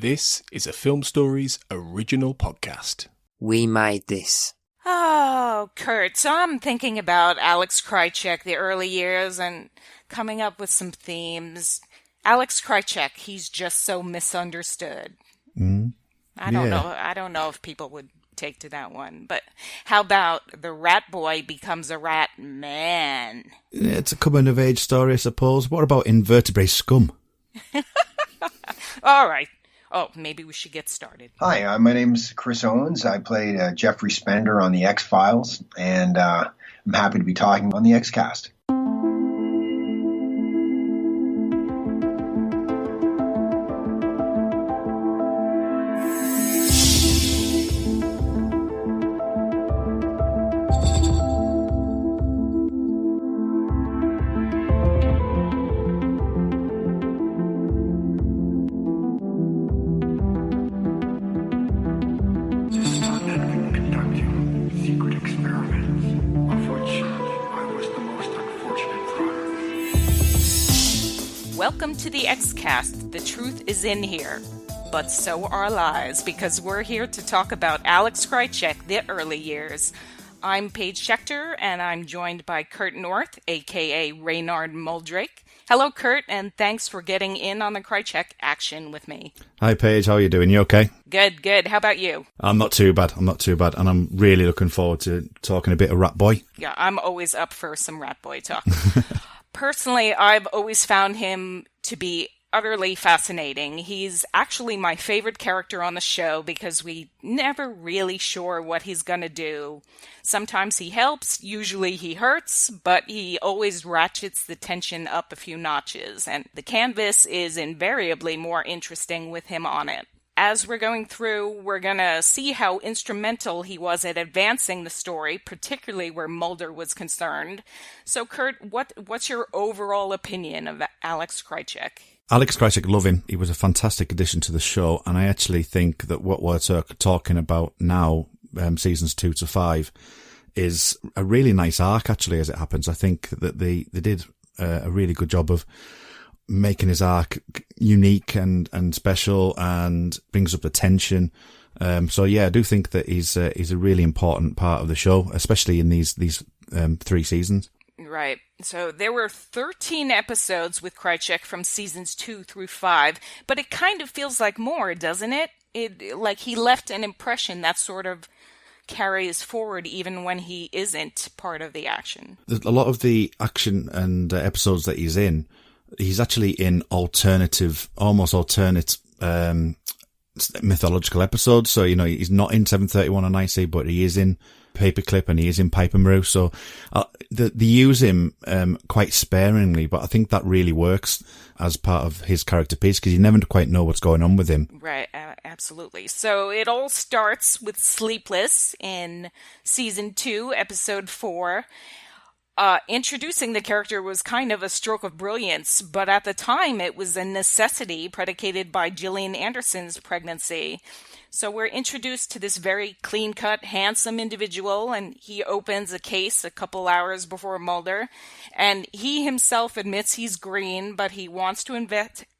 This is a Film Stories original podcast. We made this. Oh, Kurt, so I'm thinking about Alex Krycek, the early years, and coming up with some themes. Alex Krycek, he's just so misunderstood. I don't know if people would take to that one, but how about the rat boy becomes a rat man? It's a coming-of-age story, I suppose. What about invertebrate scum? All right. Oh, maybe we should get started. Hi, my name's Chris Owens. I played Jeffrey Spender on The X-Files, and I'm happy to be talking on the X-Cast. Welcome to the X-Cast. The truth is in here, but so are lies, because we're here to talk about Alex Krycek, the early years. I'm Paige Schector, and I'm joined by Kurt North, a.k.a. Reynard Muldrake. Hello, Kurt, and thanks for getting in on the Krycek action with me. Hi, Paige. How are you doing? You okay? Good. How about you? I'm not too bad, and I'm really looking forward to talking a bit of Rat Boy. Yeah, I'm always up for some Rat Boy talk. Personally, I've always found him to be utterly fascinating. He's actually my favorite character on the show because we never really sure what he's going to do. Sometimes he helps, usually he hurts, but he always ratchets the tension up a few notches, and the canvas is invariably more interesting with him on it. As we're going through, we're going to see how instrumental he was at advancing the story, particularly where Mulder was concerned. So, Kurt, what's your overall opinion of Alex Krycek? Alex Krycek, love him. He was a fantastic addition to the show, and I actually think that what we're talking about now, seasons 2 to 5, is a really nice arc, actually, as it happens. I think that they did a really good job of making his arc unique and special, and brings up the tension. So yeah, I do think that he's a really important part of the show, especially in these 3 seasons. Right. So there were 13 episodes with Krycek from seasons 2 through 5, but it kind of feels like more, doesn't it? Like he left an impression that sort of carries forward even when he isn't part of the action. A lot of the action and episodes that he's actually in almost alternate mythological episodes. So, he's not in 731 on Icy, but he is in Paperclip and he is in Pipe and Brew. So they use him quite sparingly, but I think that really works as part of his character piece because you never quite know what's going on with him. Right, absolutely. So it all starts with Sleepless in season 2, episode 4. Introducing the character was kind of a stroke of brilliance, but at the time it was a necessity predicated by Gillian Anderson's pregnancy. So we're introduced to this very clean-cut, handsome individual, and he opens a case a couple hours before Mulder, and he himself admits he's green, but he wants to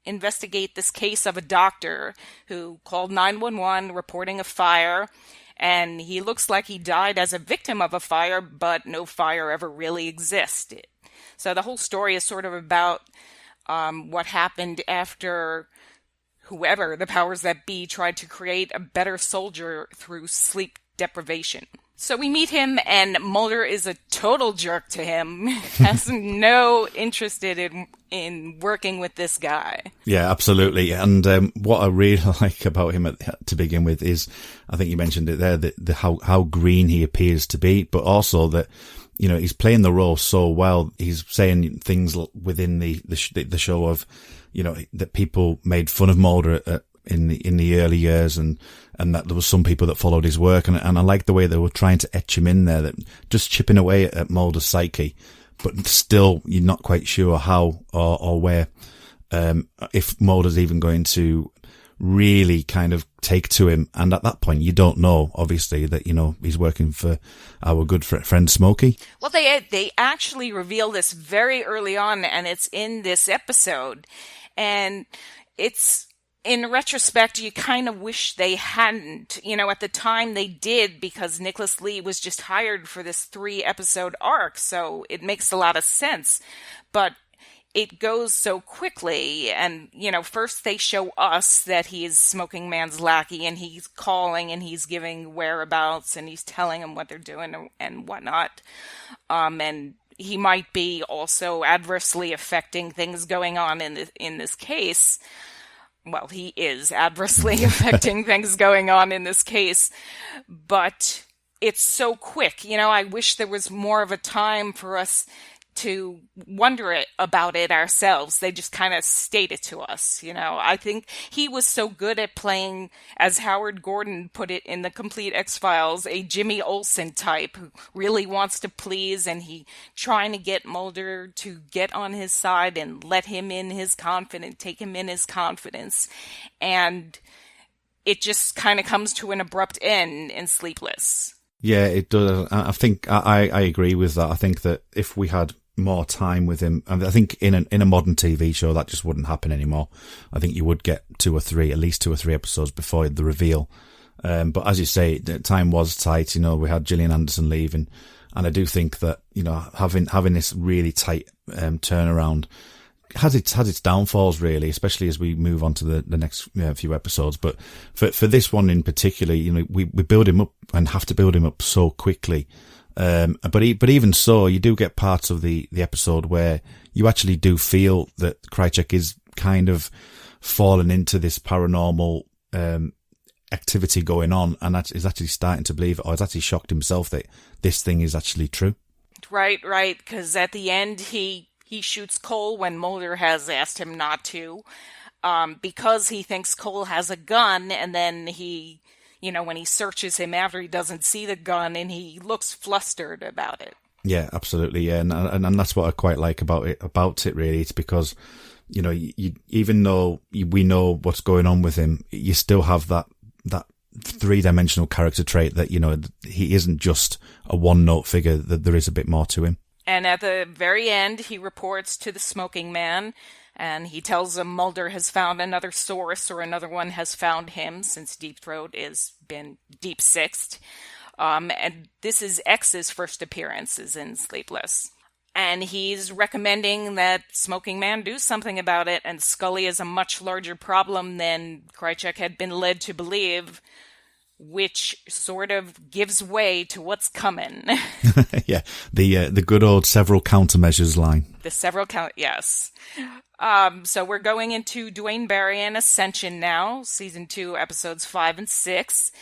investigate this case of a doctor who called 911 reporting a fire. And he looks like he died as a victim of a fire, but no fire ever really existed. So the whole story is sort of about what happened after whoever, the powers that be, tried to create a better soldier through sleep deprivation. So we meet him, and Mulder is a total jerk to him, has no interest in working with this guy. Yeah, absolutely. And what I really like about him to begin with is, I think you mentioned it there, how green he appears to be, but also that, he's playing the role so well. He's saying things within the show of, that people made fun of Mulder in the early years, and that there was some people that followed his work, and I like the way they were trying to etch him in there, that just chipping away at Mulder's psyche, but still you're not quite sure how or where, if Mulder's even going to really kind of take to him. And at that point, you don't know, obviously, that, he's working for our good friend Smokey. Well, they actually reveal this very early on, and it's in this episode. And it's in retrospect, you kind of wish they hadn't. At the time they did, because Nicholas Lee was just hired for this 3-episode arc, so it makes a lot of sense. But it goes so quickly, and, first they show us that he is Smoking Man's lackey, and he's calling, and he's giving whereabouts, and he's telling them what they're doing and whatnot. And he might be also adversely affecting things going on in this case. Well, he is adversely affecting things going on in this case, but it's so quick. I wish there was more of a time for us to wonder about it ourselves. They just kind of state it to us. I think he was so good at playing, as Howard Gordon put it in The Complete X-Files, a Jimmy Olsen type who really wants to please, and he trying to get Mulder to get on his side and let him in his confidence, take him in his confidence. And it just kind of comes to an abrupt end in Sleepless. Yeah, it does. I think I agree with that. I think that if we had more time with him, I think in a modern TV show that just wouldn't happen anymore. I think you would get at least 2 or 3 episodes before the reveal. But as you say, the time was tight. We had Gillian Anderson leaving, and I do think that having this really tight turnaround has its downfalls, really, especially as we move on to the next few episodes. But for this one in particular, we build him up and have to build him up so quickly. But even so, you do get parts of the episode where you actually do feel that Krycek is kind of fallen into this paranormal activity going on, and that is actually starting to believe it, or is actually shocked himself that this thing is actually true. Right, because at the end he shoots Cole when Mulder has asked him not to, because he thinks Cole has a gun, and then he, when he searches him after, he doesn't see the gun, and he looks flustered about it. Yeah, absolutely, yeah, and that's what I quite like about it really. It's because, you, even though we know what's going on with him, you still have that 3-dimensional character trait that, he isn't just a one-note figure, that there is a bit more to him. And at the very end, he reports to the Smoking Man, and he tells him Mulder has found another source, or another one has found him, since Deep Throat has been deep sixed. And this is X's first appearances in Sleepless. And he's recommending that Smoking Man do something about it, and Scully is a much larger problem than Krycek had been led to believe, which sort of gives way to what's coming. Yeah, the good old several countermeasures line. Yes. So we're going into Duane Barry and Ascension now, season 2, episodes 5 and 6.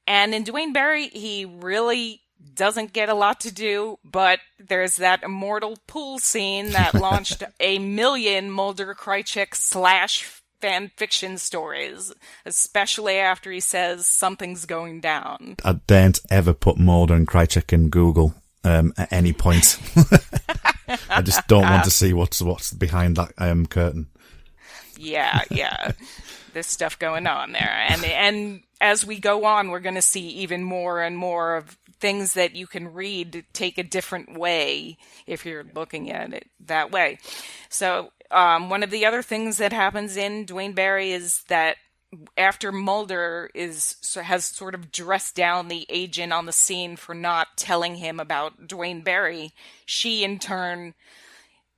And in Duane Barry, he really doesn't get a lot to do, but there's that immortal pool scene that launched a million Mulder Krycek / fan fiction stories, especially after he says something's going down. I daren't ever put Mulder and Krycek in Google at any point. I just don't want to see what's behind that curtain. Yeah. There's stuff going on there. And as we go on, we're going to see even more and more of things that you can read take a different way if you're looking at it that way. So one of the other things that happens in Duane Barry is that after Mulder has sort of dressed down the agent on the scene for not telling him about Duane Barry,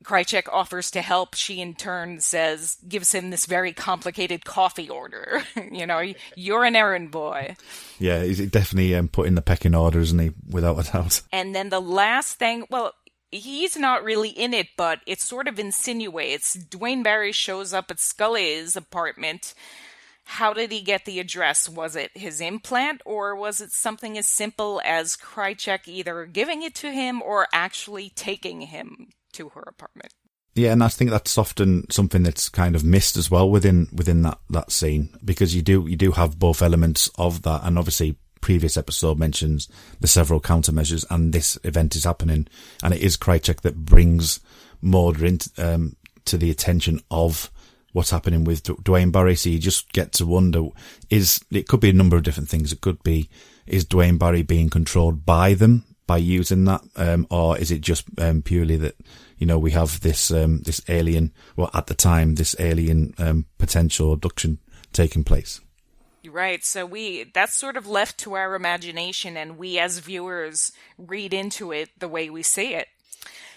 Krycek offers to help. She in turn gives him this very complicated coffee order. You're an errand boy. Yeah, he's definitely put in the pecking order, isn't he? Without a doubt. And then the last thing, well, he's not really in it, but it sort of insinuates. Duane Barry shows up at Scully's apartment. How did he get the address? Was it his implant, or was it something as simple as Krycek either giving it to him or actually taking him to her apartment? Yeah, and I think that's often something that's kind of missed as well within that scene, because you do have both elements of that, and obviously previous episode mentions the several countermeasures, and this event is happening, and it is Krycek that brings Mulder into to the attention of what's happening with Duane Barry. So you just get to wonder, it could be a number of different things. It could be, is Duane Barry being controlled by them by using that, or is it just purely that, we have this alien, well, at the time, this alien potential abduction taking place. Right. So that's sort of left to our imagination, and we as viewers read into it the way we see it.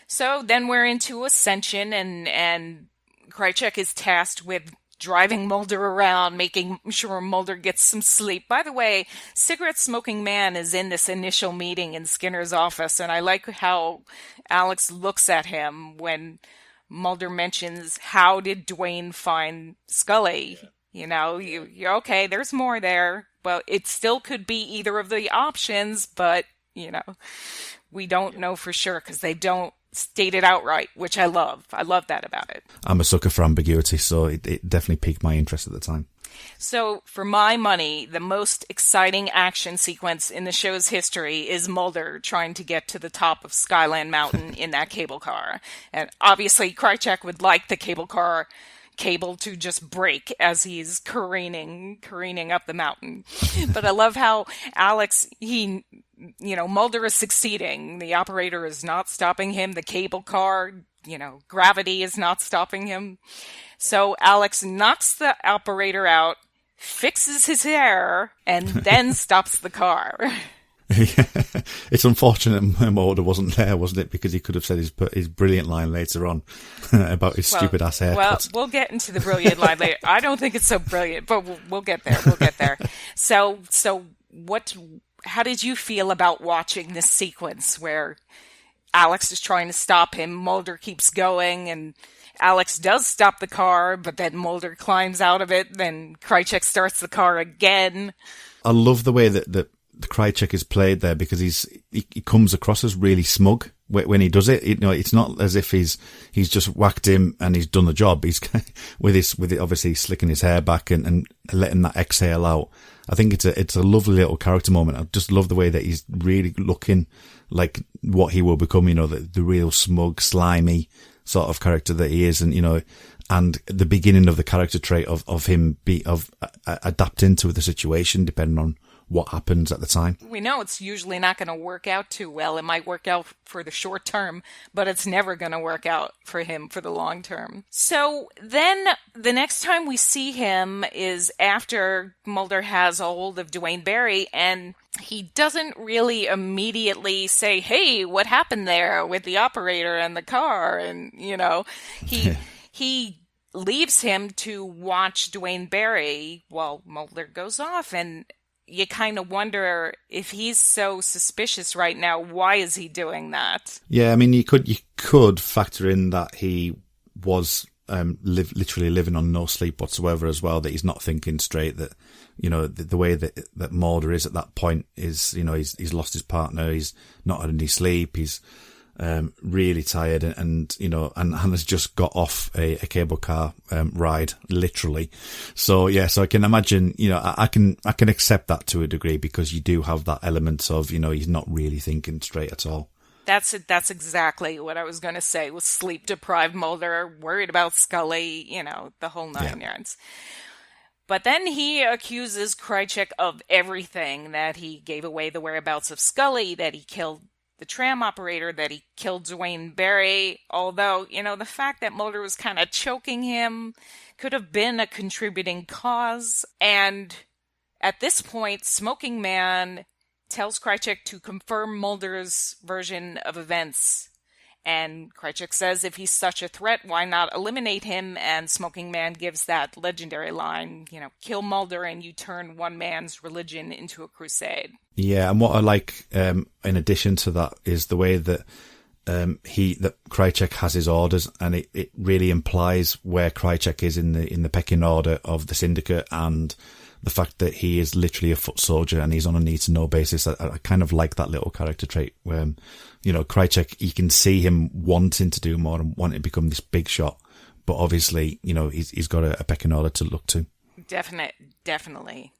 So then we're into Ascension, and Krycek is tasked with driving Mulder around, making sure Mulder gets some sleep. By the way, cigarette-smoking man is in this initial meeting in Skinner's office, and I like how Alex looks at him when Mulder mentions, how did Dwayne find Scully? You know, you're okay, there's more there. Well, it still could be either of the options, but, you know, we don't know for sure because they don't state it outright, which I love. I love that about it. I'm a sucker for ambiguity, so it definitely piqued my interest at the time. So, for my money, the most exciting action sequence in the show's history is Mulder trying to get to the top of Skyland Mountain in that cable car. And obviously, Krycek would like the cable car cable to just break as he's careening up the mountain. But I love how Alex, Mulder is succeeding. The operator is not stopping him. The cable car, gravity is not stopping him. So Alex knocks the operator out, fixes his hair, and then stops the car. It's unfortunate Mulder wasn't there, wasn't it? Because he could have said his brilliant line later on about his stupid ass haircut. Well, we'll get into the brilliant line later. I don't think it's so brilliant, but we'll get there. We'll get there. So how did you feel about watching this sequence where Alex is trying to stop him, Mulder keeps going, and Alex does stop the car, but then Mulder climbs out of it, then Krycek starts the car again. I love the way that the Krycek is played there, because he comes across as really smug when he does it. It's not as if he's just whacked him and he's done the job. He's with it obviously slicking his hair back and letting that exhale out. I think it's a lovely little character moment. I just love the way that he's really looking like what he will become, the real smug, slimy sort of character that he is. And the beginning of the character trait of him adapting to the situation depending on what happens at the time. We know it's usually not going to work out too well. It might work out for the short term, but it's never going to work out for him for the long term. So then the next time we see him is after Mulder has a hold of Duane Barry, and he doesn't really immediately say, hey, what happened there with the operator and the car? And, he leaves him to watch Duane Barry while Mulder goes off, and you kind of wonder if he's so suspicious right now, why is he doing that? Yeah, I mean, you could factor in that he was literally living on no sleep whatsoever as well, that he's not thinking straight, that, the way that Mulder is at that point is, he's lost his partner, he's not had any sleep, he's really tired and has just got off a cable car ride, literally. So I can imagine, I can accept that to a degree, because you do have that element of, he's not really thinking straight at all. That's exactly what I was going to say, was sleep deprived Mulder, worried about Scully, the whole nine yards. But then he accuses Krycek of everything, that he gave away the whereabouts of Scully, that he killed the tram operator, that he killed Duane Barry, although, the fact that Mulder was kind of choking him could have been a contributing cause. And at this point, Smoking Man tells Krycek to confirm Mulder's version of events. And Krycek says if he's such a threat, why not eliminate him? And Smoking Man gives that legendary line, kill Mulder and you turn one man's religion into a crusade. Yeah, and what I like, in addition to that, is the way that that Krycek has his orders, and it really implies where Krycek is in the pecking order of the syndicate, and the fact that he is literally a foot soldier and he's on a need-to-know basis. I kind of like that little character trait where, Krycek, you can see him wanting to do more and wanting to become this big shot, but obviously, he's got a pecking order to look to. Definitely.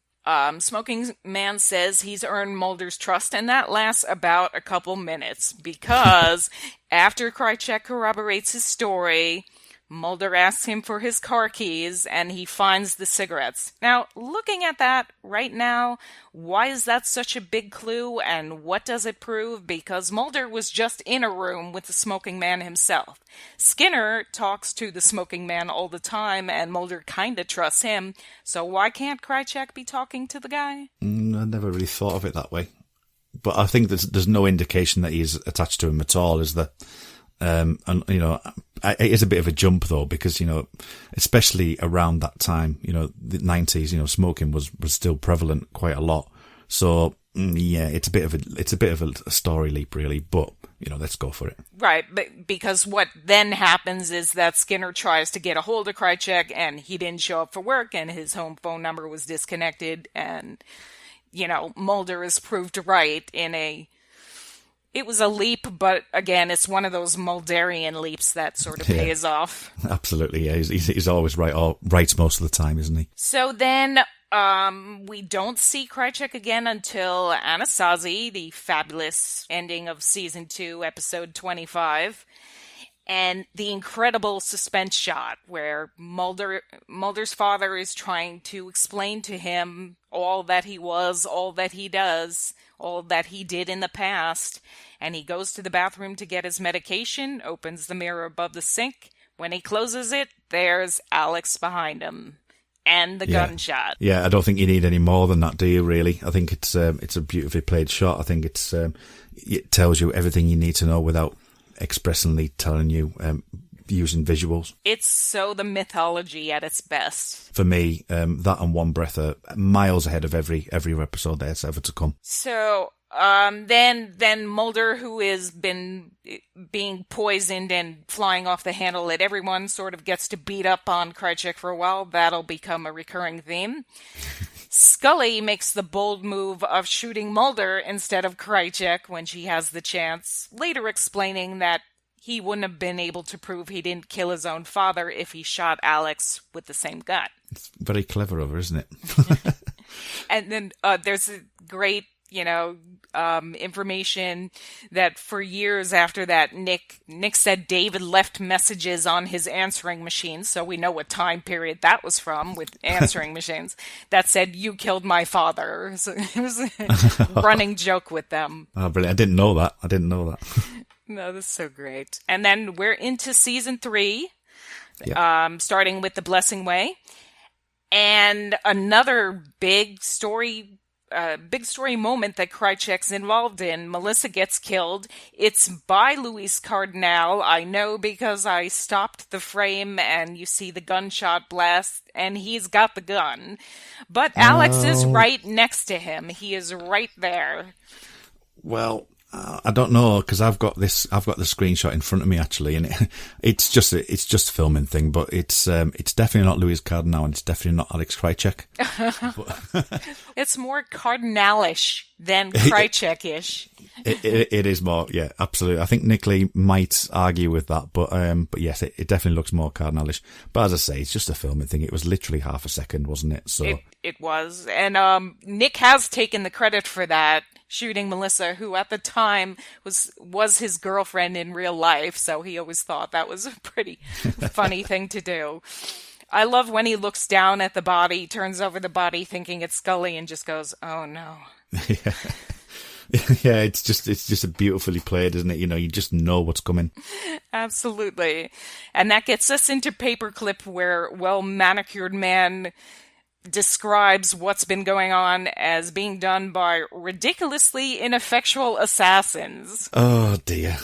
Smoking Man says he's earned Mulder's trust, and that lasts about a couple minutes, because after Krycek corroborates his story, Mulder asks him for his car keys, and he finds the cigarettes. Now, looking at that right now, why is that such a big clue, and what does it prove? Because Mulder was just in a room with the smoking man himself. Skinner talks to the smoking man all the time, and Mulder kinda trusts him, so why can't Krycek be talking to the guy? I never really thought of it that way. But I think there's no indication that he's attached to him at all, is there? And, you know, it is a bit of a jump though, because, you know, especially around that time, you know, the 90s, you know, smoking was still prevalent quite a lot. So, yeah, it's a bit of a story leap really, but, you know, let's go for it. Right, but because what then happens is that Skinner tries to get a hold of Krycek, and he didn't show up for work, and his home phone number was disconnected, and, you know, Mulder is proved right it was a leap, but again, it's one of those Mulderian leaps that sort of pays off. Absolutely, yeah. He's always right most of the time, isn't he? So then we don't see Krycek again until Anasazi, the fabulous ending of Season 2, Episode 25. And the incredible suspense shot where Mulder's father is trying to explain to him all that he was, all that he does, all that he did in the past. And he goes to the bathroom to get his medication, opens the mirror above the sink. When he closes it, there's Alex behind him. And the gunshot. Yeah, I don't think you need any more than that, do you, really? I think it's a beautifully played shot. I think it tells you everything you need to know without expressly telling you, using visuals. It's so the mythology at its best. For me, that and One Breath are miles ahead of every episode that's ever to come. So, then Mulder, who is being poisoned and flying off the handle at everyone, sort of gets to beat up on Krycek for a while. That'll become a recurring theme. Scully makes the bold move of shooting Mulder instead of Krycek when she has the chance, later explaining that he wouldn't have been able to prove he didn't kill his own father if he shot Alex with the same gun. It's very clever of her, isn't it? And then there's a great, information that for years after that, Nick said David left messages on his answering machine, so we know what time period that was from with answering machines, that said, "You killed my father." So it was a running joke with them. Oh, brilliant. I didn't know that. No, that's so great. And then we're into Season 3, Yep. Starting with The Blessing Way. And another big story moment that Krycek's involved in. Melissa gets killed. It's by Luis Cardinal. I know because I stopped the frame and you see the gunshot blast and he's got the gun. But Alex is right next to him. He is right there. Well, I don't know, because I've got the screenshot in front of me actually, and it's just a filming thing, but it's definitely not Luis Cardinal, and it's definitely not Alex Krycek. It's more Cardinalish than Krycek-ish. It is more, yeah, absolutely. I think Nick Lee might argue with that, but yes, it definitely looks more Cardinalish. But as I say, it's just a filming thing. It was literally half a second, wasn't it? So it was, and Nick has taken the credit for that, shooting Melissa, who at the time was his girlfriend in real life, so he always thought that was a pretty funny thing to do. I love when he looks down at the body, turns over the body thinking it's Scully, and just goes, "Oh no." Yeah. Yeah, it's just a beautifully played, isn't it? You just know what's coming. Absolutely. And that gets us into Paperclip, where well-manicured man describes what's been going on as being done by ridiculously ineffectual assassins. Oh dear.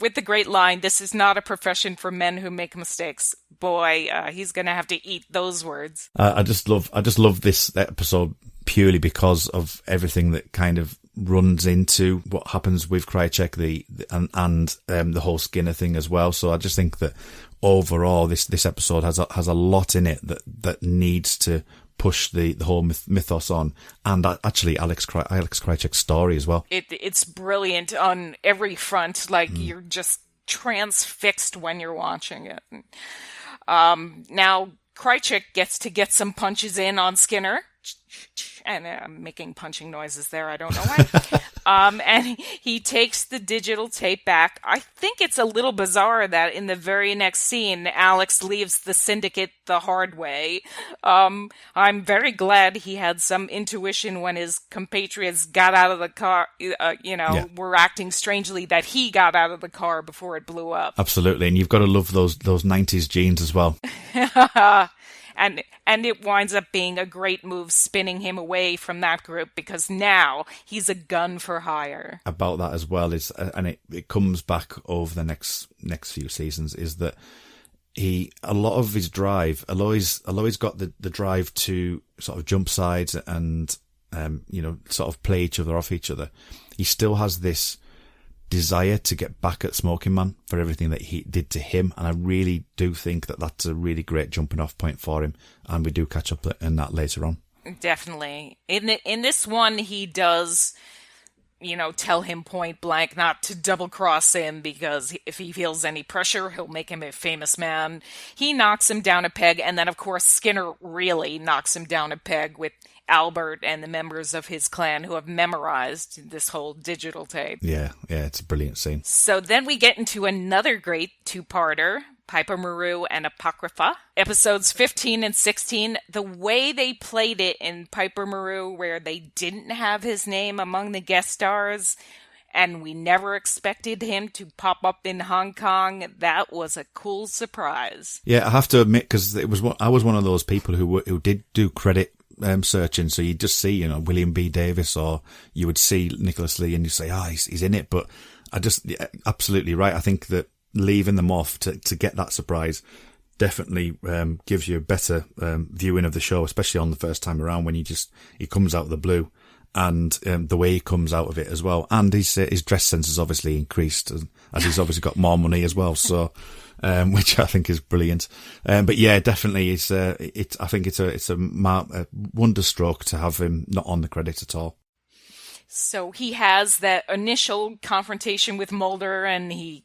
With the great line, "This is not a profession for men who make mistakes." Boy, he's going to have to eat those words. I just love this episode purely because of everything that kind of runs into what happens with Krycek, and the whole Skinner thing as well. So I just think that overall, this episode has a lot in it that needs to push the whole mythos on, and actually Alex Krycek's story as well. It's brilliant on every front. You're just transfixed when you're watching it. Now Krycek gets to get some punches in on Skinner, and I'm making punching noises there, I don't know why. And he takes the digital tape back. I think it's a little bizarre that in the very next scene, Alex leaves the syndicate the hard way. I'm very glad he had some intuition when his compatriots got out of the car, were acting strangely, that he got out of the car before it blew up. Absolutely, and you've got to love those 90s genes as well. And it winds up being a great move, spinning him away from that group, because now he's a gun for hire. About that as well is, and it comes back over the next few seasons, is that a lot of his drive, although he's got the drive to sort of jump sides and sort of play each other off each other, he still has this desire to get back at Smoking Man for everything that he did to him, and I really do think that that's a really great jumping off point for him, and we do catch up in that later on. Definitely. In this one, he does, tell him point blank not to double cross him, because if he feels any pressure, he'll make him a famous man. He knocks him down a peg, and then of course Skinner really knocks him down a peg with Albert and the members of his clan who have memorized this whole digital tape. Yeah, it's a brilliant scene. So then we get into another great two-parter, Piper Maru and Apocrypha. Episodes 15 and 16, the way they played it in Piper Maru, where they didn't have his name among the guest stars, and we never expected him to pop up in Hong Kong, that was a cool surprise. Yeah, I have to admit, because I was one of those people who did do credit searching, so you just see William B. Davis, or you would see Nicholas Lee and you say he's in it, but absolutely right. I think that leaving them off to get that surprise definitely gives you a better viewing of the show, especially on the first time around, when he comes out of the blue, and the way he comes out of it as well, and his dress sense has obviously increased as he's obviously got more money as well, so which I think is brilliant. But yeah, definitely, I think it's a wonder stroke to have him not on the credits at all. So he has that initial confrontation with Mulder and he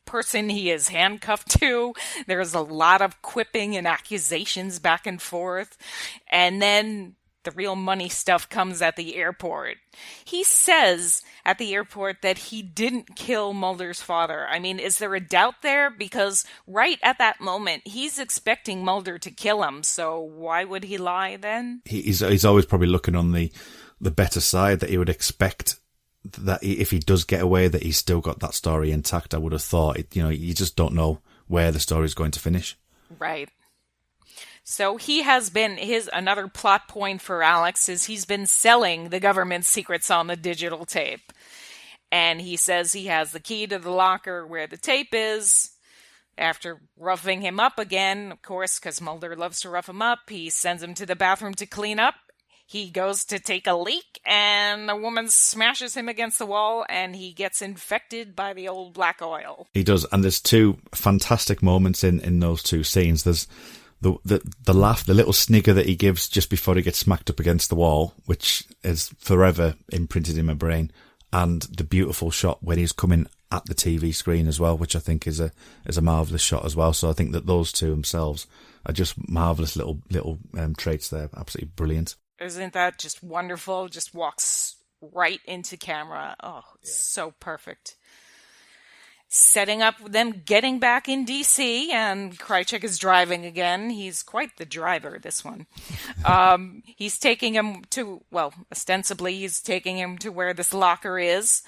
is handcuffed to. There's a lot of quipping and accusations back and forth. And then the real money stuff comes at the airport. He says at the airport that he didn't kill Mulder's father. I mean, is there a doubt there? Because right at that moment, he's expecting Mulder to kill him. So why would he lie then? He's always probably looking on the better side, that he would expect that if he does get away, that he's still got that story intact. I would have thought, you just don't know where the story is going to finish. Right. So he has been, another plot point for Alex is he's been selling the government's secrets on the digital tape. And he says he has the key to the locker where the tape is. After roughing him up again, of course, because Mulder loves to rough him up, he sends him to the bathroom to clean up. He goes to take a leak, and a woman smashes him against the wall, and he gets infected by the old black oil. He does, and there's two fantastic moments in those two scenes. There's the laugh, the little snigger that he gives just before he gets smacked up against the wall, which is forever imprinted in my brain, and the beautiful shot when he's coming at the TV screen as well, which I think is a marvellous shot as well. So I think that those two themselves are just marvellous little traits there, absolutely brilliant. Isn't that just wonderful? Just walks right into camera. Oh, it's so perfect. Setting up them getting back in D.C., and Krycek is driving again. He's quite the driver, this one. He's taking him to, ostensibly he's taking him to where this locker is.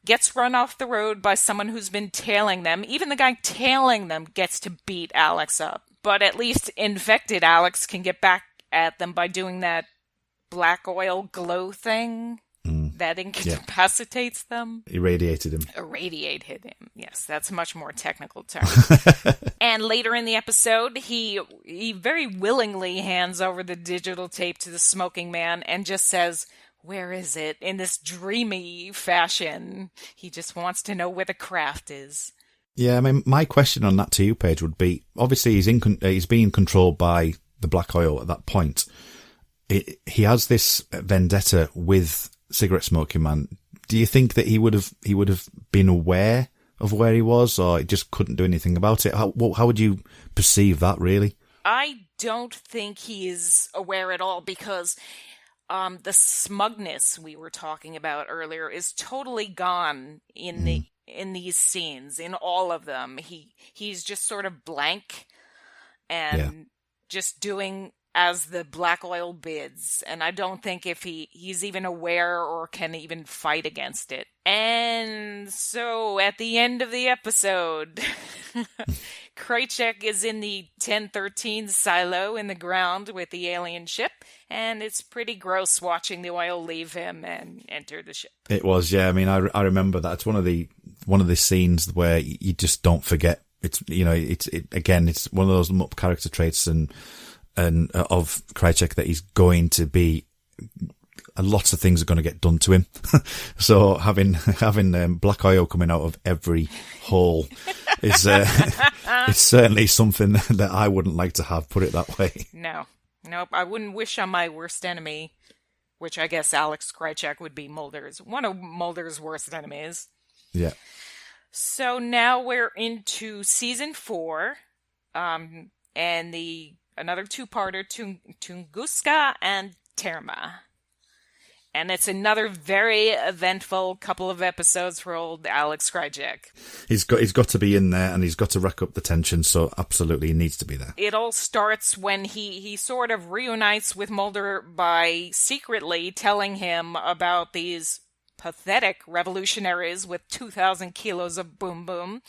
Gets run off the road by someone who's been tailing them. Even the guy tailing them gets to beat Alex up. But at least infected Alex can get back at them by doing that black oil glow thing that incapacitates them. Irradiated him. Irradiated him. Yes, that's a much more technical term. And later in the episode, he very willingly hands over the digital tape to the smoking man and just says, "Where is it?" in this dreamy fashion. He just wants to know where the craft is. Yeah, I mean, my question on that to you, Paige, would be, obviously he's being controlled by the black oil at that point. He has this vendetta with Cigarette Smoking Man. Do you think that he would have been aware of where he was, or he just couldn't do anything about it? How would you perceive that, really? I don't think he is aware at all, because the smugness we were talking about earlier is totally gone in these scenes, in all of them. He's just sort of blank and just doing as the black oil bids, and I don't think if he's even aware or can even fight against it. And so at the end of the episode, Krycek is in the 1013 silo in the ground with the alien ship, and it's pretty gross watching the oil leave him and enter the ship. It was, yeah. I mean, I remember that. It's one of the scenes where you just don't forget. It's, you know, it's one of those character traits and of Krycek, that he's going to be, lots of things are going to get done to him. So having black oil coming out of every hole is it's certainly something that I wouldn't like to have, put it that way. Nope, I wouldn't wish on my worst enemy, which I guess Alex Krycek would be one of Mulder's worst enemies. Yeah. So now we're into season 4, and another two-parter, Tunguska and Terma. And it's another very eventful couple of episodes for old Alex Krycek. He's got to be in there, and he's got to rack up the tension, so absolutely he needs to be there. It all starts when he sort of reunites with Mulder by secretly telling him about these pathetic revolutionaries with 2,000 kilos of boom boom.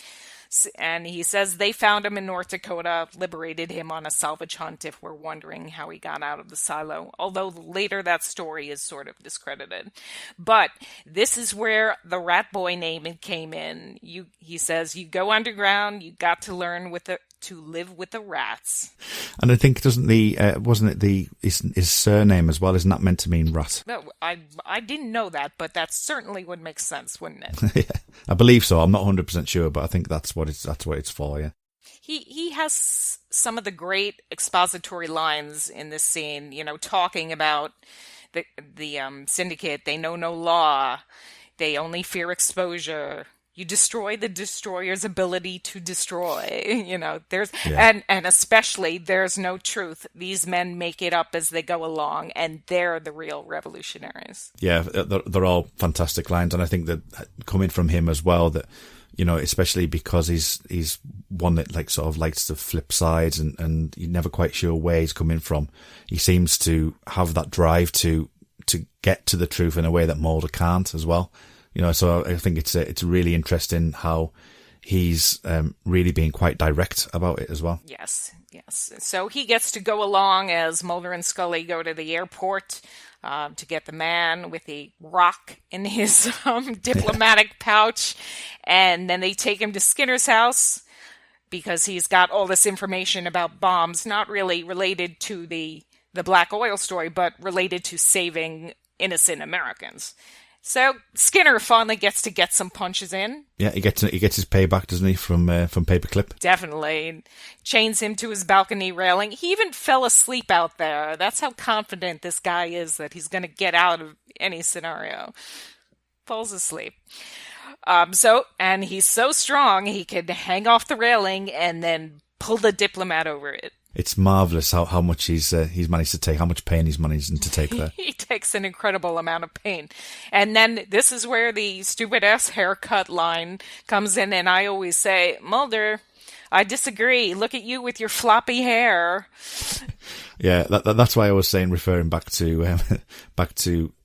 And he says they found him in North Dakota, liberated him on a salvage hunt, if we're wondering how he got out of the silo. Although later that story is sort of discredited. But this is where the rat boy name came in. He says, you go underground, you got to learn to live with the rats. And I think wasn't it his surname as well? Isn't that meant to mean rat? No, I didn't know that, but that certainly would make sense, wouldn't it? Yeah, I believe so. I'm not 100% sure, but I think that's what it's for. Yeah. He has some of the great expository lines in this scene. You know, talking about the syndicate. They know no law. They only fear exposure. You destroy the destroyer's ability to destroy. You know, and especially there's no truth. These men make it up as they go along, and they're the real revolutionaries. Yeah, they're all fantastic lines, and I think that coming from him as well, that, you know, especially because he's one that sort of likes to flip sides, and you're never quite sure where he's coming from. He seems to have that drive to get to the truth in a way that Mulder can't as well. You know, so I think it's really interesting how he's really being quite direct about it as well. Yes. So he gets to go along as Mulder and Scully go to the airport to get the man with the rock in his diplomatic pouch. And then they take him to Skinner's house because he's got all this information about bombs, not really related to the black oil story, but related to saving innocent Americans. So Skinner finally gets to get some punches in. Yeah, he gets his payback, doesn't he, from Paperclip? Definitely. Chains him to his balcony railing. He even fell asleep out there. That's how confident this guy is that he's going to get out of any scenario. Falls asleep. And he's so strong he could hang off the railing and then pull the diplomat over it. It's marvellous how much he's managed to take, how much pain he's managed to take there. He takes an incredible amount of pain. And then this is where the stupid-ass haircut line comes in, and I always say, Mulder, I disagree. Look at you with your floppy hair. Yeah, that's why I was saying, referring back to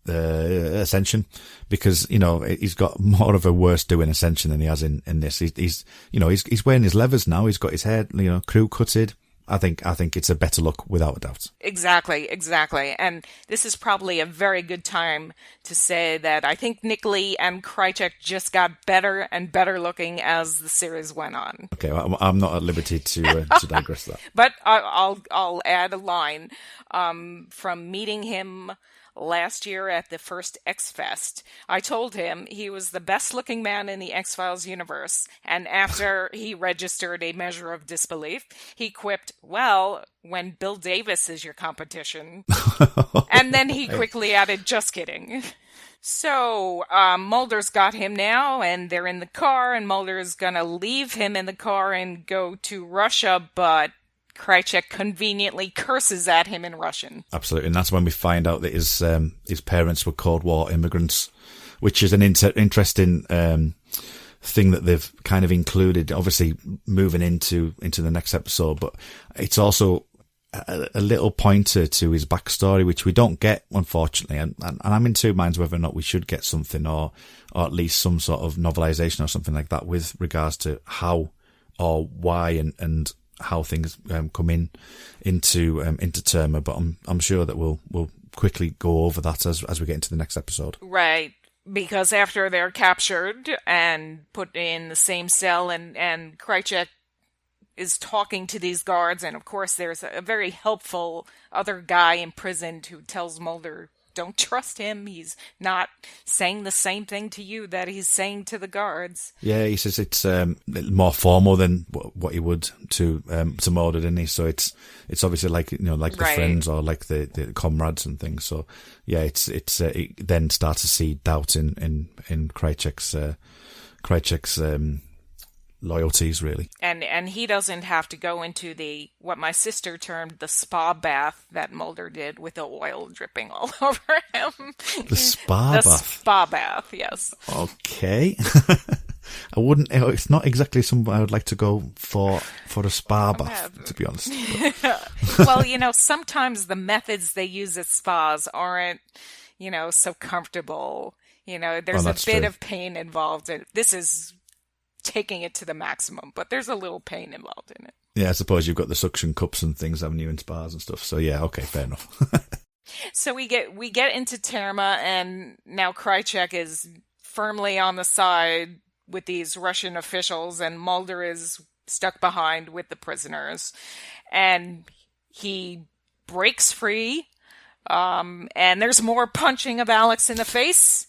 Ascension, because, you know, he's got more of a worse doing Ascension than he has in this. He's wearing his levers now. He's got his hair, you know, crew cutted. I think it's a better look without a doubt. Exactly. And this is probably a very good time to say that I think Nick Lee and Krycek just got better and better looking as the series went on. Okay, well, I'm not at liberty to digress that. But I'll add a line from meeting him last year at the first X-Fest. I told him he was the best-looking man in the X-Files universe, and after he registered a measure of disbelief, he quipped, well, when Bill Davis is your competition. And then he quickly added, just kidding. So, Mulder's got him now, and they're in the car, and Mulder's gonna leave him in the car and go to Russia, but Krycek conveniently curses at him in Russian. Absolutely, and that's when we find out that his parents were Cold War immigrants, which is an interesting thing that they've kind of included, obviously moving into the next episode, but it's also a little pointer to his backstory, which we don't get, unfortunately, and I'm in two minds whether or not we should get something or at least some sort of novelization or something like that with regards to how or why and how things come into Terma, but I'm sure that we'll quickly go over that as we get into the next episode. Right. Because after they're captured and put in the same cell, and Krycek is talking to these guards, and of course there's a very helpful other guy imprisoned who tells Mulder, don't trust him, he's not saying the same thing to you that he's saying to the guards. Yeah, he says it's more formal than what he would to Mulder, didn't he? So it's obviously like, you know, like the friends or like the comrades and things. So yeah, it then starts to see doubt in Krycek's loyalties, really. And he doesn't have to go into what my sister termed the spa bath that Mulder did with the oil dripping all over him. The spa bath? The spa bath, yes. Okay. I wouldn't, it's not exactly something I would like to go for a spa bath, to be honest. Well, you know, sometimes the methods they use at spas aren't, you know, so comfortable. You know, there's a bit of pain involved. This is taking it to the maximum, but there's a little pain involved in it. Yeah, I suppose you've got the suction cups and things, haven't you, in spas and stuff. So yeah, okay, fair enough. So we get into Terma, and now Krycek is firmly on the side with these Russian officials, and Mulder is stuck behind with the prisoners, and he breaks free, and there's more punching of Alex in the face.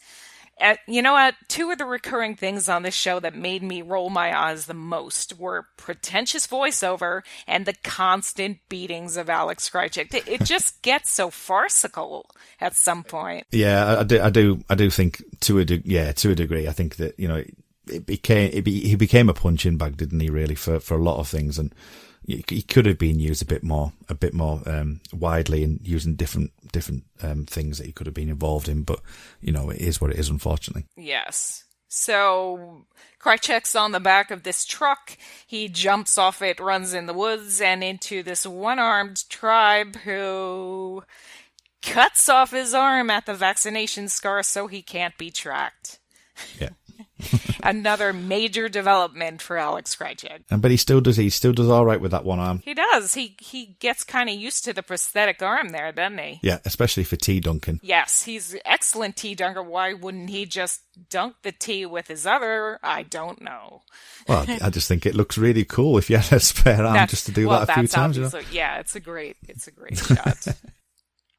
You know what? Two of the recurring things on this show that made me roll my eyes the most were pretentious voiceover and the constant beatings of Alex Krycek. It just gets so farcical at some point. Yeah, I do think to a degree. I think that, you know, he became a punching bag, didn't he? Really, for a lot of things, and he could have been used a bit more widely and using different things that he could have been involved in. But, you know, it is what it is, unfortunately. Yes. So Krycek's on the back of this truck. He jumps off it, runs in the woods, and into this one-armed tribe who cuts off his arm at the vaccination scar so he can't be tracked. Yeah. Another major development for Alex Krycek. But he still does all right with that one arm. He does. He gets kind of used to the prosthetic arm there, doesn't he? Yeah, especially for tea dunking. Yes, he's an excellent tea dunker. Why wouldn't he just dunk the tea with his other? I don't know. Well, I just think it looks really cool if you had a spare arm just to do that a few times. You know? Yeah, it's a great shot.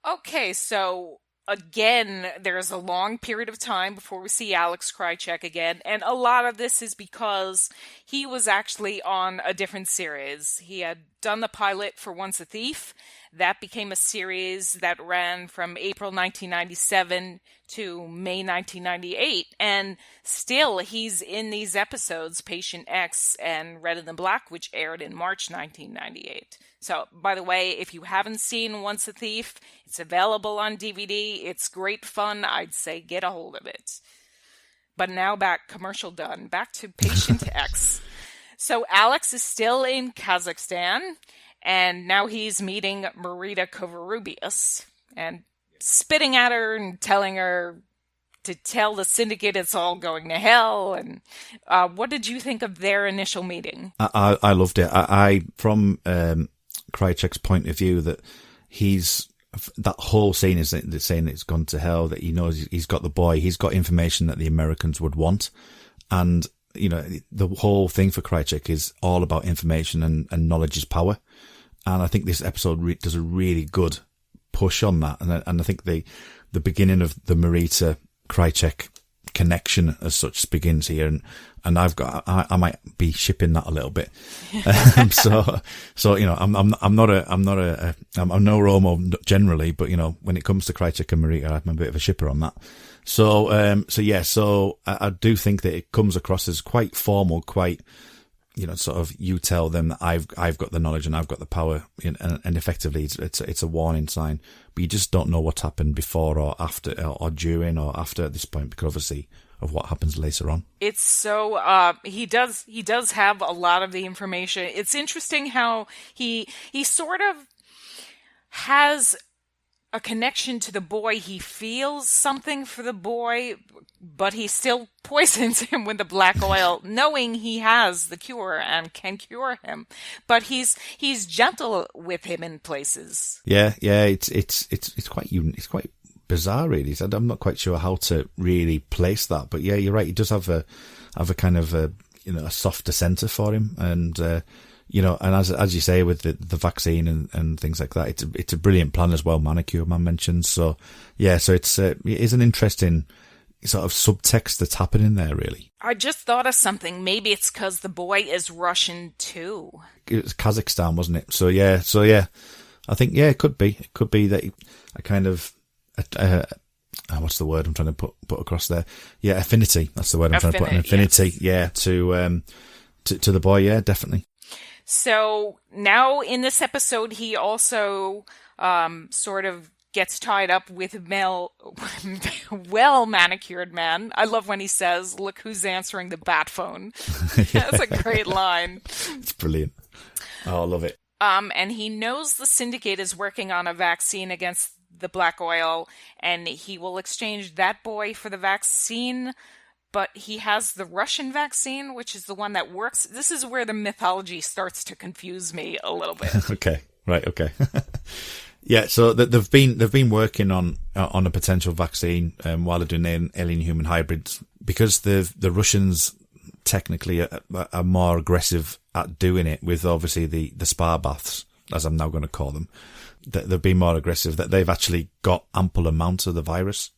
Okay, so again, there's a long period of time before we see Alex Krycek again, and a lot of this is because he was actually on a different series. He had done the pilot for Once a Thief. That became a series that ran from April 1997 to May 1998, and still he's in these episodes, Patient X and Red and the Black, which aired in March 1998. So, by the way, if you haven't seen Once a Thief, it's available on DVD. It's great fun. I'd say get a hold of it. But now commercial done. Back to Patient X. So Alex is still in Kazakhstan, and now he's meeting Marita Covarrubias and spitting at her and telling her to tell the syndicate it's all going to hell. And what did you think of their initial meeting? I loved it. I from Krycek's point of view, that that whole scene is saying it's gone to hell, that he knows he's got the boy, he's got information that the Americans would want. And, you know, the whole thing for Krycek is all about information and knowledge is power. And I think this episode does a really good push on that. And I think the beginning of the Marita Krycek connection as such begins here, and I might be shipping that a little bit. So you know, I'm no Romo generally, but you know, when it comes to Krycek and Marita, I'm a bit of a shipper on that. So I do think that it comes across as quite formal, quite sort of you tell them that I've got the knowledge and I've got the power, and effectively it's a warning sign. But you just don't know what happened before or after or during or after at this point, because obviously of what happens later on. It's so he does have a lot of the information. It's interesting how he sort of has a connection to the boy. He feels something for the boy, but he still poisons him with the black oil, knowing he has the cure and can cure him. But he's gentle with him in places. Yeah, it's quite bizarre, really. I'm not quite sure how to really place that, but yeah, you're right. He does have a kind of a softer centre for him, and and as you say with the vaccine and things like that, it's a brilliant plan as well. Manicure Man mentions, so yeah, so it is an interesting sort of subtext that's happening there, really. I just thought of something. Maybe it's because the boy is Russian too. It was Kazakhstan, wasn't it? So yeah, I think it could be that a kind of what's the word I'm trying to put across there? Yeah, affinity. That's the word I'm trying to put. An affinity, yes. Yeah, to the boy. Yeah, definitely. So now in this episode, he also sort of gets tied up with well-manicured man. I love when he says, "Look who's answering the bat phone." That's a great line. It's brilliant. Oh, I love it. And he knows the syndicate is working on a vaccine against the black oil, and he will exchange that boy for the vaccine, but he has the Russian vaccine, which is the one that works. This is where the mythology starts to confuse me a little bit. Okay. Yeah, so they've been working on a potential vaccine while they're doing alien human hybrids, because the Russians technically are more aggressive at doing it, with obviously the spa baths, as I'm now going to call them. They've been more aggressive, that they've actually got ample amounts of the virus.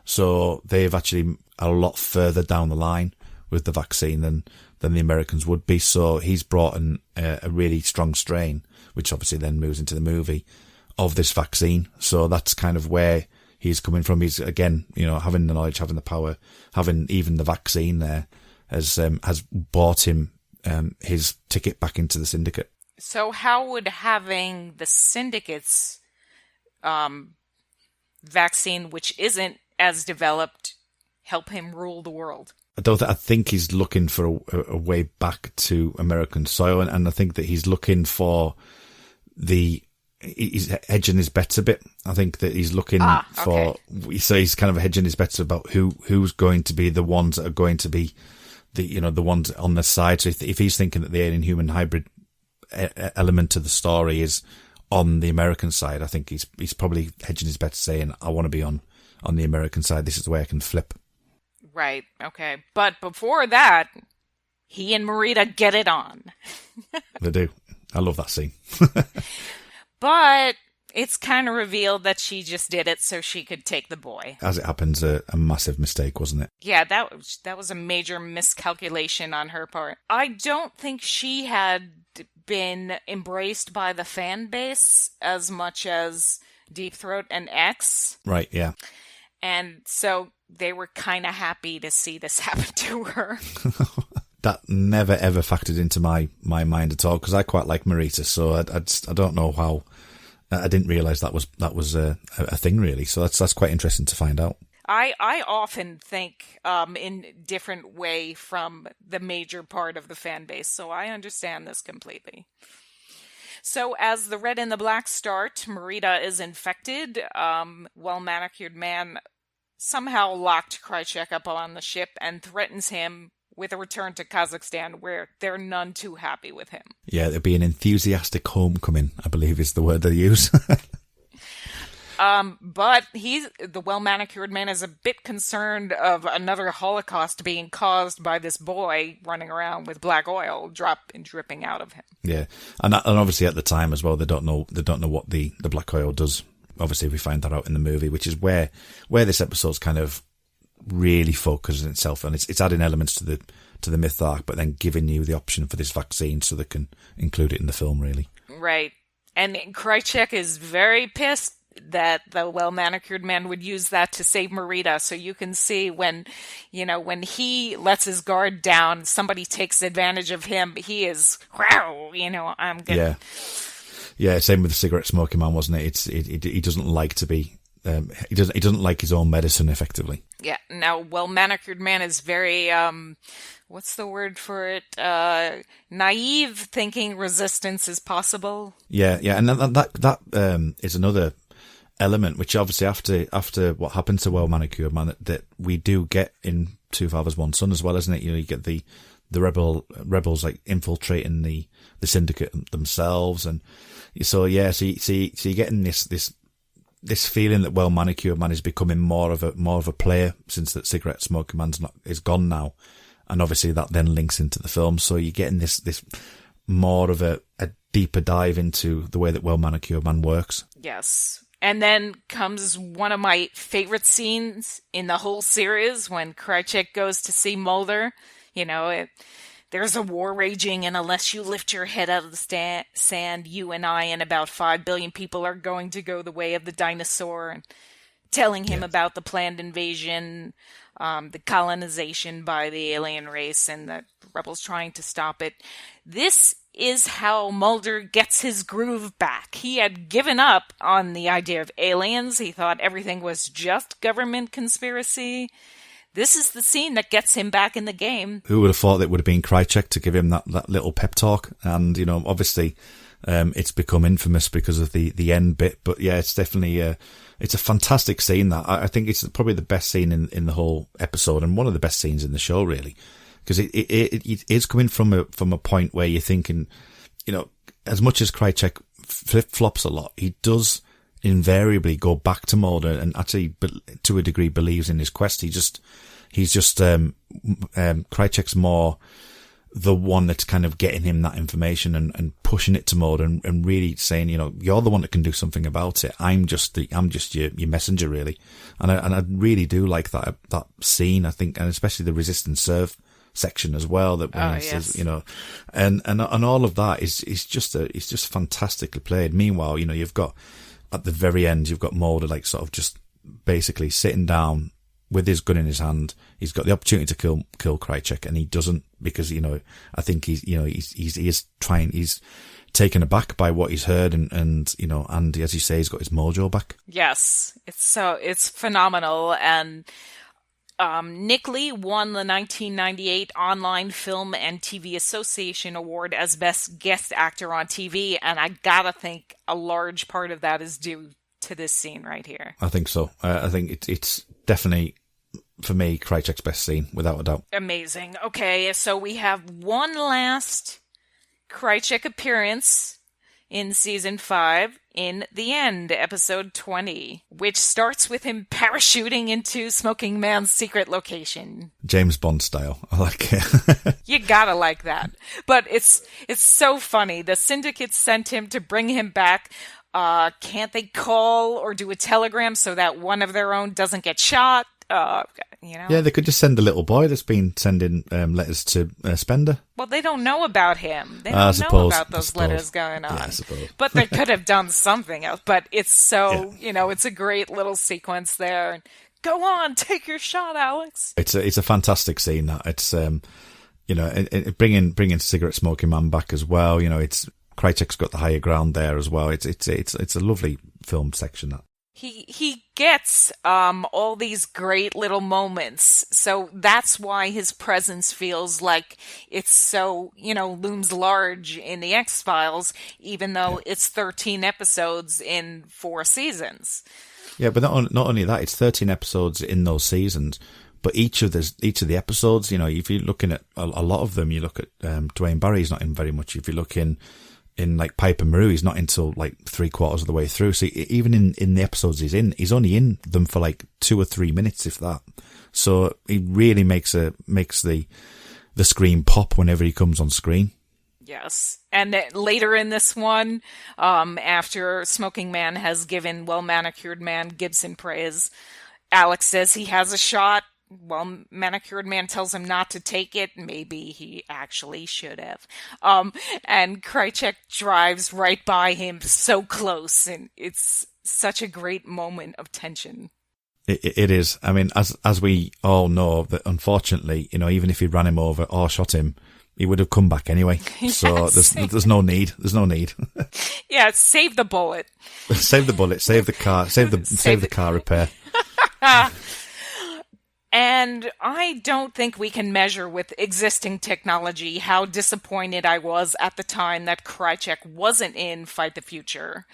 So they've actually a lot further down the line with the vaccine than the Americans would be. So he's brought in a really strong strain, which obviously then moves into the movie, of this vaccine. So that's kind of where he's coming from. He's, again, having the knowledge, having the power, having even the vaccine there has bought him his ticket back into the syndicate. So how would having the syndicate's vaccine, which isn't as developed, help him rule the world? I think he's looking for a way back to American soil, and I think that he's looking for he's hedging his bets a bit. I think that he's looking for, so he's kind of hedging his bets about who's going to be the ones that are going to be the ones on the side. So if he's thinking that the alien human hybrid element of the story is on the American side, I think he's probably hedging his bets, saying, I want to be on the American side. This is the way I can flip. Right. Okay. But before that, he and Marita get it on. They do. I love that scene. But it's kind of revealed that she just did it so she could take the boy. As it happens, a massive mistake, wasn't it? Yeah, that was a major miscalculation on her part. I don't think she had been embraced by the fan base as much as Deep Throat and X. Right, yeah. And so they were kind of happy to see this happen to her. That never ever factored into my mind at all, because I quite like Marita, so I don't know how. I didn't realise that was a thing, really. So that's quite interesting to find out. I often think in different way from the major part of the fan base, so I understand this completely. So as the red and the black start, Marita is infected. Well-manicured man somehow locked Krycek up on the ship and threatens him with a return to Kazakhstan, where they're none too happy with him. Yeah, there'd be an enthusiastic homecoming, I believe is the word they use. But the well-manicured man is a bit concerned of another Holocaust being caused by this boy running around with black oil dripping out of him. Yeah, and obviously at the time as well, they don't know what the black oil does. Obviously, we find that out in the movie, which is where this episode's kind of really focuses itself on. It's adding elements to the myth arc, but then giving you the option for this vaccine so they can include it in the film, really. Right. And Krycek is very pissed that the well-manicured man would use that to save Marita. So you can see when he lets his guard down, somebody takes advantage of him. He is, wow, I'm good. Yeah. Yeah, same with the cigarette smoking man, wasn't it? He doesn't like to be, he doesn't like his own medicine, effectively. Yeah. Now, well-manicured man is very, what's the word for it? Naive, thinking resistance is possible. Yeah, and that is another element, which obviously after what happened to well-manicured man, that we do get in Two Fathers, One Son as well, isn't it? You get the rebels like infiltrating the syndicate themselves, and so you're getting this feeling that well-manicured man is becoming more of a player since that cigarette smoking man's is gone now, and obviously that then links into the film. So you're getting this more of a deeper dive into the way that well-manicured man works. Yes. And then comes one of my favorite scenes in the whole series when Krycek goes to see Mulder. There's a war raging, and unless you lift your head out of the sand, you and I and about 5 billion people are going to go the way of the dinosaur. And telling him about the planned invasion, the colonization by the alien race, and the rebels trying to stop it. This is how Mulder gets his groove back. He had given up on the idea of aliens. He thought everything was just government conspiracy. This is the scene that gets him back in the game. Who would have thought it would have been Krycek to give him that little pep talk? And, obviously, it's become infamous because of the end bit. But yeah, it's definitely, it's a fantastic scene. That I think it's probably the best scene in the whole episode, and one of the best scenes in the show, really. Because it is coming from a point where you're thinking, as much as Krycek flip-flops a lot, he does invariably go back to Mulder and actually, to a degree, believes in his quest. He's just Krycek's more the one that's kind of getting him that information and pushing it to Mulder and really saying, you're the one that can do something about it. I'm just your messenger, really. And I really do like that scene, I think, and especially the resist and serve section as well, that when he says, and all of that is just fantastically played. Meanwhile, you've got, at the very end, you've got Mulder like sort of just basically sitting down with his gun in his hand. He's got the opportunity to kill Krycek, and he doesn't, because I think he's taken aback by what he's heard, and as you say, he's got his mojo back. Yes, it's phenomenal. And Nick Lee won the 1998 Online Film and TV Association Award as Best Guest Actor on TV, and I gotta think a large part of that is due to this scene right here. I think so. I think it's definitely, for me, Krycek's best scene, without a doubt. Amazing. Okay, so we have one last Krycek appearance in season 5, in the end, episode 20, which starts with him parachuting into Smoking Man's secret location. James Bond style. I like it. You gotta like that. But it's so funny. The syndicate sent him to bring him back. Can't they call or do a telegram so that one of their own doesn't get shot? Yeah, they could just send the little boy that's been sending letters to Spender. Well, they don't know about him. They don't know about those letters going on. Yeah, I suppose. But they could have done something else. But it's so, it's a great little sequence there. Go on, take your shot, Alex. It's a fantastic scene. That it's bringing cigarette smoking man back as well. It's Krycek's got the higher ground there as well. It's a lovely film section. That. He gets all these great little moments, so that's why his presence feels like it's so, looms large in the X-Files, even though it's 13 episodes in 4 seasons. Yeah, but not only that, it's 13 episodes in those seasons, but each of the episodes, if you're looking at a lot of them, you look at Dwayne Barry's not in very much. If you look in like Piper Maru, he's not until like 3/4 of the way through. So even in the episodes he's only in them for like 2 or 3 minutes, if that. So he really makes the screen pop whenever he comes on screen. Yes. And later in this one, after Smoking Man has given Well-Manicured Man Gibson praise, Alex says he has a shot. Well, Manicured Man tells him not to take it. Maybe he actually should have. And Krycek drives right by him so close, and it's such a great moment of tension. It is. I mean, as we all know, that unfortunately, even if he ran him over or shot him, he would have come back anyway. Yes. So there's no need. There's no need. Yeah, save the bullet. Save the bullet. Save the car. Save the car repair. And I don't think we can measure with existing technology how disappointed I was at the time that Krycek wasn't in Fight the Future,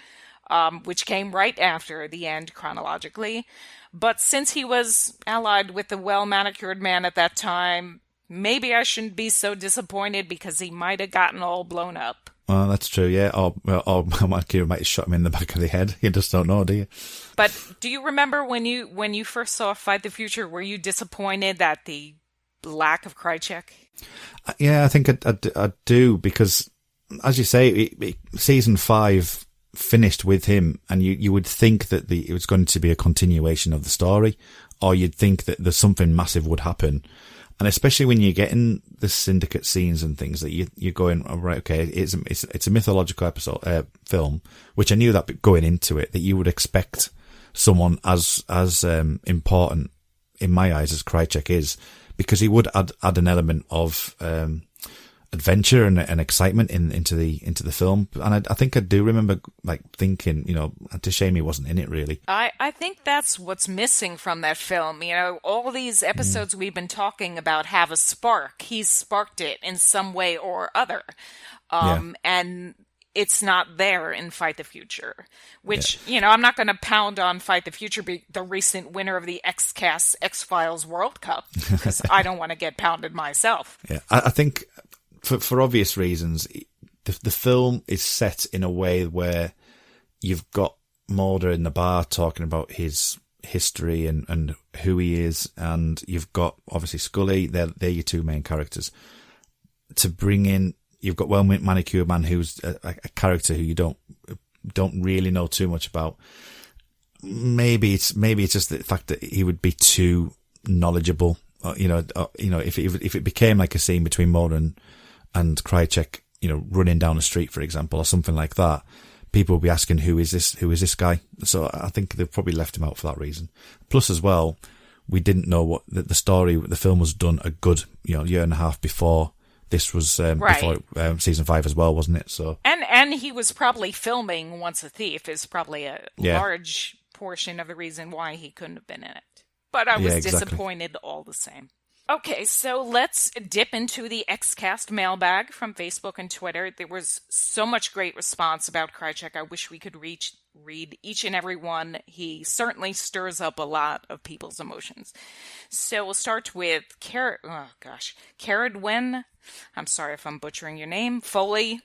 which came right after the end chronologically. But since he was allied with the well-manicured man at that time, maybe I shouldn't be so disappointed because he might have gotten all blown up. Well, that's true, yeah. Or Manicured might have shot him in the back of the head. You just don't know, do you? But do you remember when you first saw Fight the Future, were you disappointed at the lack of Krycek? Yeah, I think I do, because, as you say, season 5 finished with him, and you would think that it was going to be a continuation of the story, or you'd think that there's something massive would happen. And especially when you get in the syndicate scenes and things, that you're going, oh, right, okay, it's a mythological film, which I knew that going into it, that you would expect someone as important in my eyes as Krycek is, because he would add an element of adventure and excitement into the film. And I think I do remember thinking, it's a shame he wasn't in it, really. I think that's what's missing from that film. All these episodes we've been talking about have a spark. He's sparked it in some way or other. And it's not there in Fight the Future, which, I'm not going to pound on Fight the Future, the recent winner of the X-Cast X-Files World Cup, because I don't want to get pounded myself. Yeah, I think for obvious reasons, the film is set in a way where you've got Mulder in the bar talking about his history and who he is, and you've got obviously Scully. They're your two main characters. To bring in, you've got well-manicured man who's a character who you don't really know too much about. Maybe it's just the fact that he would be too knowledgeable. If it became like a scene between Mulder and Krycek, running down the street, for example, or something like that, people will be asking, who is this guy? So I think they've probably left him out for that reason. Plus, as well, we didn't know what the film was done a good, year and a half before this was, before season 5 as well, wasn't it? So and he was probably filming Once a Thief is probably a large portion of the reason why he couldn't have been in it. But I was disappointed all the same. Okay, so let's dip into the X-Cast mailbag from Facebook and Twitter. There was so much great response about Krycek. I wish we could read each and every one. He certainly stirs up a lot of people's emotions. So we'll start with Caredwen. I'm sorry if I'm butchering your name. Foley.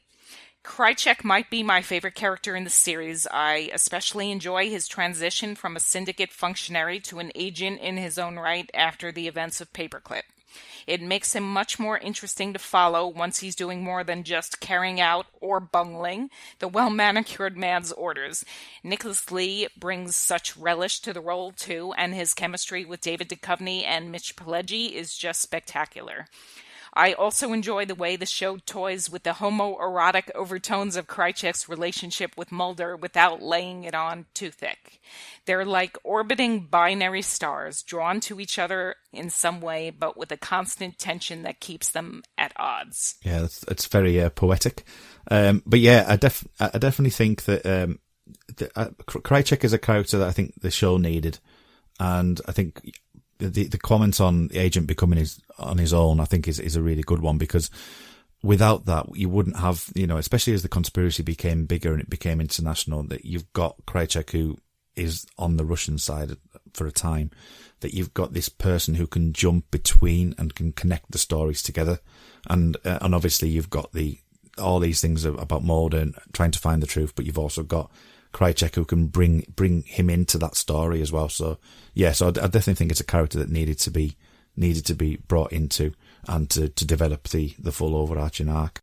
Krycek might be my favorite character in the series. I especially enjoy his transition from a syndicate functionary to an agent in his own right after the events of Paperclip. It makes him much more interesting to follow once he's doing more than just carrying out or bungling the well-manicured man's orders. Nicholas Lee brings such relish to the role too, and his chemistry with David Duchovny and Mitch Pileggi is just spectacular. I also enjoy the way the show toys with the homoerotic overtones of Krycek's relationship with Mulder without laying it on too thick. They're like orbiting binary stars, drawn to each other in some way, but with a constant tension that keeps them at odds. Yeah, it's very poetic. But yeah, I definitely think that Krycek is a character that I think the show needed, and I think the comments on the agent becoming on his own, I think is a really good one, because without that, you wouldn't have, especially as the conspiracy became bigger and it became international, that you've got Krycek, who is on the Russian side for a time, that you've got this person who can jump between and can connect the stories together. And obviously you've got all these things about Mulder and trying to find the truth, but you've also got Krycek who can bring him into that story as well. So yeah, so I definitely think it's a character that needed to be brought into and to develop the full overarching arc.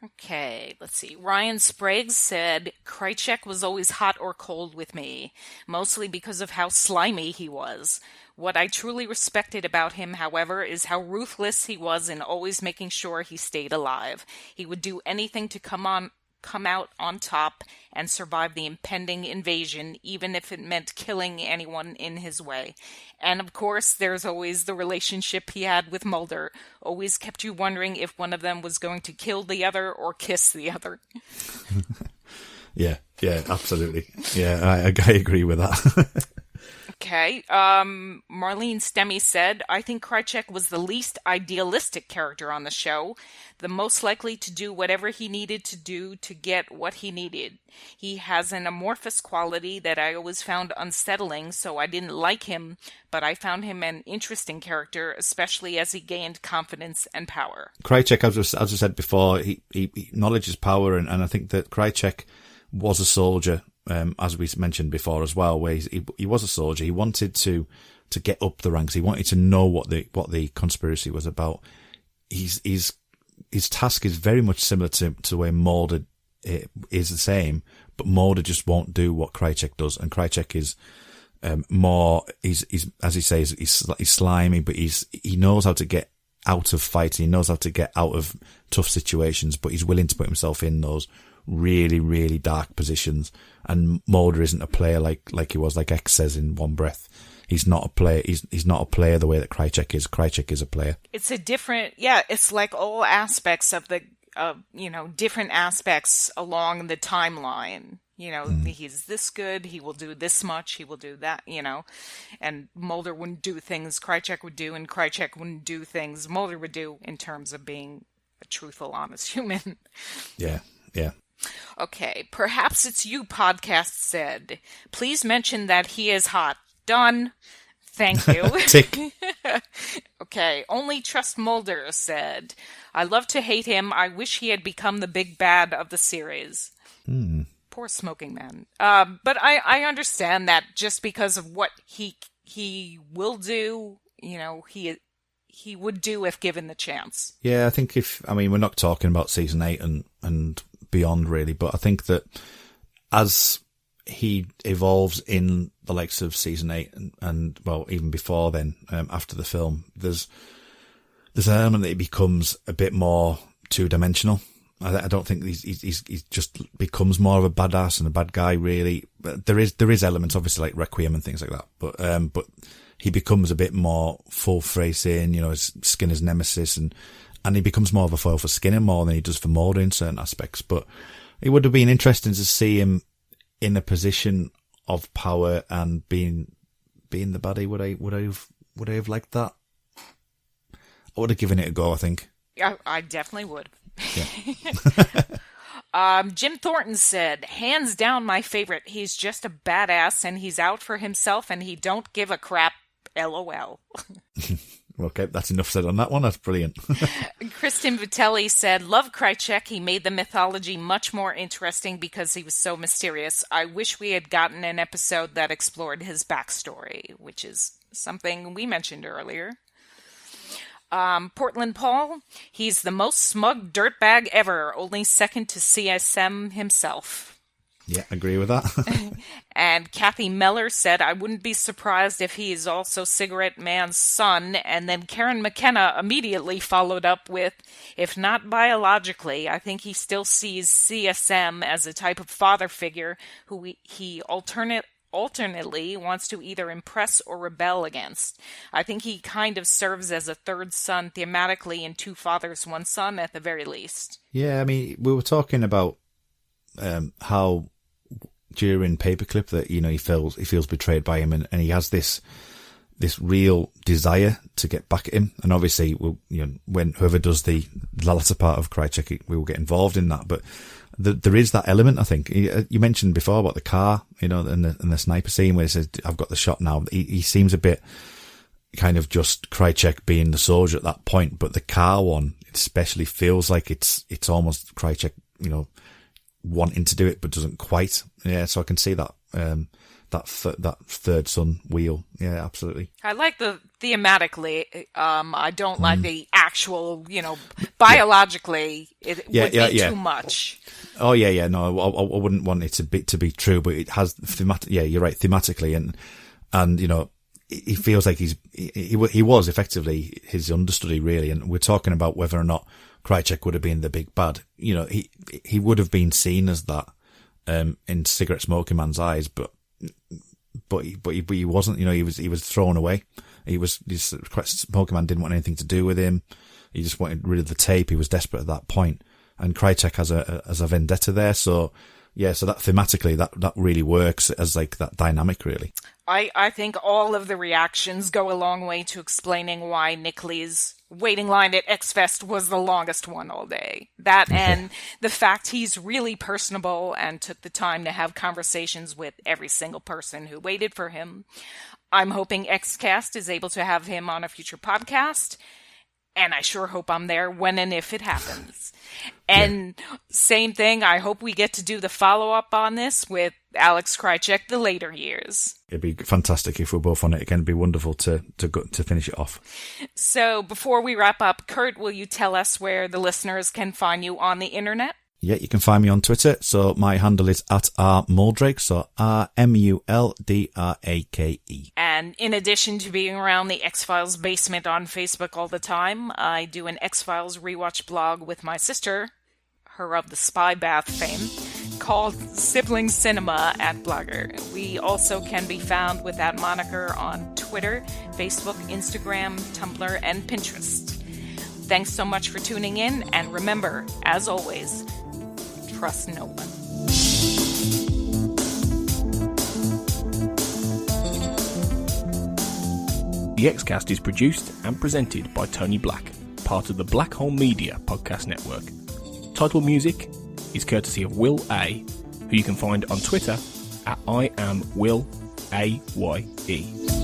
Okay, let's see. Ryan Sprague said, Krycek was always hot or cold with me, mostly because of how slimy he was. What I truly respected about him, however, is how ruthless he was in always making sure he stayed alive. He would do anything to come come out on top and survive the impending invasion, even if it meant killing anyone in his way. And of course, there's always the relationship he had with Mulder. Always kept you wondering if one of them was going to kill the other or kiss the other. Yeah, absolutely. Yeah, I agree with that. Okay. Marlene Stemme said, I think Krycek was the least idealistic character on the show, the most likely to do whatever he needed to do to get what he needed. He has an amorphous quality that I always found unsettling, so I didn't like him, but I found him an interesting character, especially as he gained confidence and power. Krycek, as I said before, he knowledge is power, and I think that Krycek was a soldier. As we mentioned before as well, where he was a soldier. He wanted to get up the ranks. He wanted to know what the conspiracy was about. His task is very much similar to where Mulder is the same, but Mulder just won't do what Krycek does, and Krycek is more. He's as he says, he's slimy, but he knows how to get out of fighting. He knows how to get out of tough situations, but he's willing to put himself in those really, really dark positions. And Mulder isn't a player like he was, like X says in One Breath. He's not a player. He's not a player the way that Krycek is. Krycek is a player. It's a different, it's like all aspects of the, different aspects along the timeline. He's this good, he will do this much, he will do that, and Mulder wouldn't do things Krycek would do, and Krycek wouldn't do things Mulder would do in terms of being a truthful, honest human. Yeah. Okay, perhaps it's you, podcast said. Please mention that he is hot. Done. Thank you. Tick. Okay, only trust Mulder said. I love to hate him. I wish he had become the big bad of the series. Poor smoking man. But I understand that just because of what he will do, he would do if given the chance. Yeah, I think we're not talking about season 8 and beyond really, but I think that as he evolves in the likes of season 8 and well, even before then, after the film, there's an element that he becomes a bit more two-dimensional. I don't think he just becomes more of a badass and a bad guy really. But there is elements obviously like Requiem and things like that, but he becomes a bit more full-facing, his Skinner's nemesis, and he becomes more of a foil for Skinner more than he does for Mulder in certain aspects. But it would have been interesting to see him in a position of power and being the baddie. Would I have liked that? I would have given it a go, I think. Yeah, I definitely would. Yeah. Jim Thornton said, hands down my favorite. He's just a badass and he's out for himself and he don't give a crap. LOL. Okay, that's enough said on that one. That's brilliant. Kristen Vitelli said, love Krycek. He made the mythology much more interesting because he was so mysterious. I wish we had gotten an episode that explored his backstory, which is something we mentioned earlier. Portland Paul, he's the most smug dirtbag ever, only second to CSM himself. Yeah, agree with that. And Cathy Meller said, I wouldn't be surprised if he is also Cigarette Man's son. And then Karen McKenna immediately followed up with, if not biologically, I think he still sees CSM as a type of father figure who he alternately wants to either impress or rebel against. I think he kind of serves as a third son thematically in Two Fathers, One Son at the very least. Yeah, we were talking about how during Paperclip that he feels betrayed by him, and he has this real desire to get back at him. And obviously, when whoever does the latter part of Krycek, we will get involved in that. But there is that element, I think. You mentioned before about the car, and the sniper scene where he says, "I've got the shot now." He seems a bit kind of just Krycek being the soldier at that point, but the car one especially feels like it's almost Krycek, wanting to do it but doesn't quite. Yeah, so I can see that that third son wheel. Yeah, absolutely. I like the thematically. I don't like the actual. Biologically, it would be too much. Oh yeah. No, I wouldn't want it to be true, but it has thematic. Yeah, you're right. Thematically, and he feels like he was effectively his understudy, really. And we're talking about whether or not Krycek would have been the big bad. You know, he would have been seen as that in Cigarette Smoking Man's eyes, but he wasn't. You know, he was thrown away. Smoking Man didn't want anything to do with him. He just wanted rid of the tape. He was desperate at that point. And Krycek has a vendetta there. So yeah, so that thematically that really works as like that dynamic, really. I think all of the reactions go a long way to explaining why Nick Lee's waiting line at X-Fest was the longest one all day. That and the fact he's really personable and took the time to have conversations with every single person who waited for him. I'm hoping XCast is able to have him on a future podcast, and I sure hope I'm there when and if it happens. And same thing, I hope we get to do the follow-up on this with Alex Krycek the later years. It'd be fantastic if we're both on it again. It'd be wonderful to finish it off. So before we wrap up, Kurt, will you tell us where the listeners can find you on the internet? Yeah, you can find me on Twitter. So my handle is @rmuldrake, so RMULDRAKE. And in addition to being around the X-Files basement on Facebook all the time, I do an X-Files rewatch blog with my sister, her of the Spy Bath fame, called Sibling Cinema at Blogger. We also can be found with that moniker on Twitter, Facebook, Instagram, Tumblr, and Pinterest. Thanks so much for tuning in, and remember, as always, trust no one. The Xcast is produced and presented by Tony Black, part of the Black Hole Media podcast network. Title music is courtesy of Will A, who you can find on Twitter @IamWillAYE.